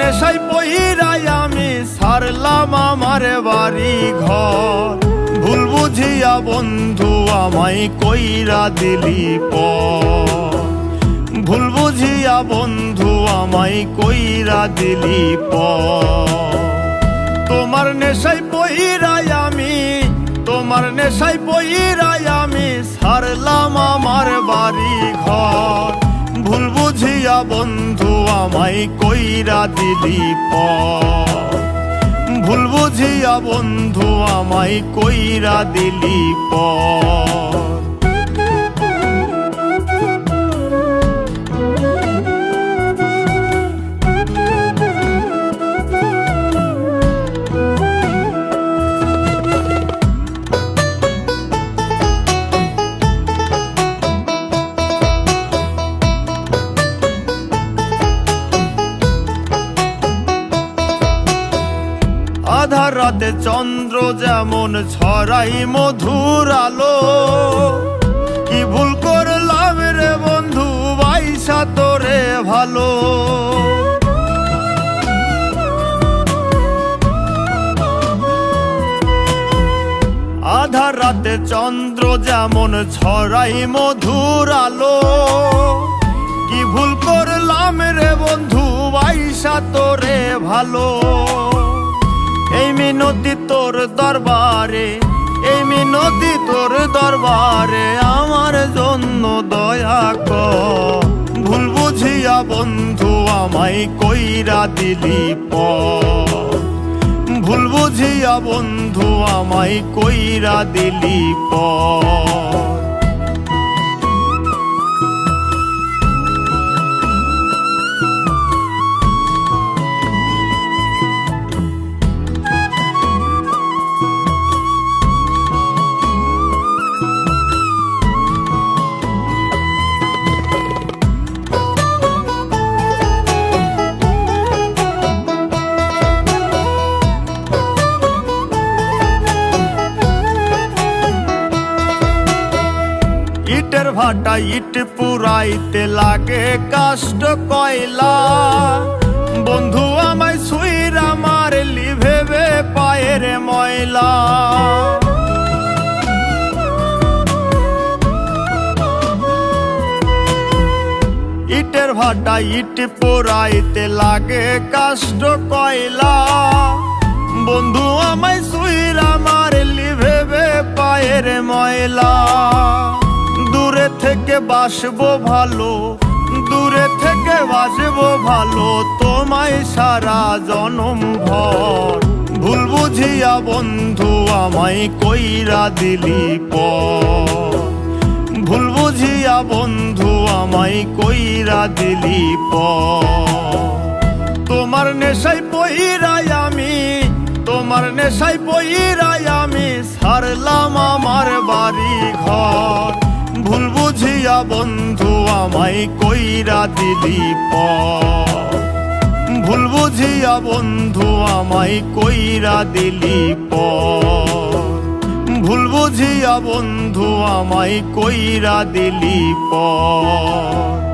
নেশায় পইরাই আমি ছাড়লাম আমার বাড়ি ঘর। ভুল বুঝিয়া বন্ধু আমায় কইরা দিলি পর। ভুল বুঝিয়া বন্ধু আমায় কইরা দিলি পর। তোমার নেশায় পইরাই আমি, তোমার নেশায় পইরাই আমি ছাড়লাম আমার বাড়ি ঘর। ভুল বুঝিয়া বন্ধু আমায় কইরা দিলি পর। ভুল বুঝিয়া বন্ধু আমায় কইরা দিলি পর। আধার রাতে চন্দ্র যেমন ছড়াই মধুর আলো, কি ভুল করলাম রে বন্ধু বাইসা তোরে ভালো। আধার রাতে চন্দ্র যেমন ছড়াই মধুর আলো, কি ভুল করলাম রে বন্ধু বাইসা তোরে ভালো। এই মিনতি তোর দরবারে, এই মিনতি তোর দরবারে আমার জন্য দয়া কর। ভুল বুঝিয়া বন্ধু আমায় কইরা দিলি পর। ভুল বুঝিয়া বন্ধু আমায় কইরা দিলি পর। ইটের ভাটা ইট পুরাইতে লাগে কাষ্ট কয়লা। বন্ধু আমায় ছুঁইরা মারলি ভেবে পায়ের ময়লা। ইটের ভাটা ইট পুরাইতে লাগে কাষ্ট কয়লা। বন্ধু আমায় ছুঁইরা মারলি ভেবে পায়ের ময়লা। দূরে থেকে বাসবো ভালো, দূরে থেকে বাসবো ভালো তোমায় সারা জনম ভর। ভুল বুঝিয়া বন্ধু আমায় কইরা দিলি পর। ভুল বুঝিয়া বন্ধু আমায় কইরা দিলি পর। তোমার নেশায় পইরাই আমি, তোমার নেশায় পইরাই আমি ছাড়লাম আমার বাড়ি ঘর। ভুল বুঝিয়া বন্ধু আমায় কইরা দিলি পর। ভুল বুঝিয়া বন্ধু আমায় কইরা দিলি পর। ভুল বুঝিয়া বন্ধু আমায় কইরা দিলি পর।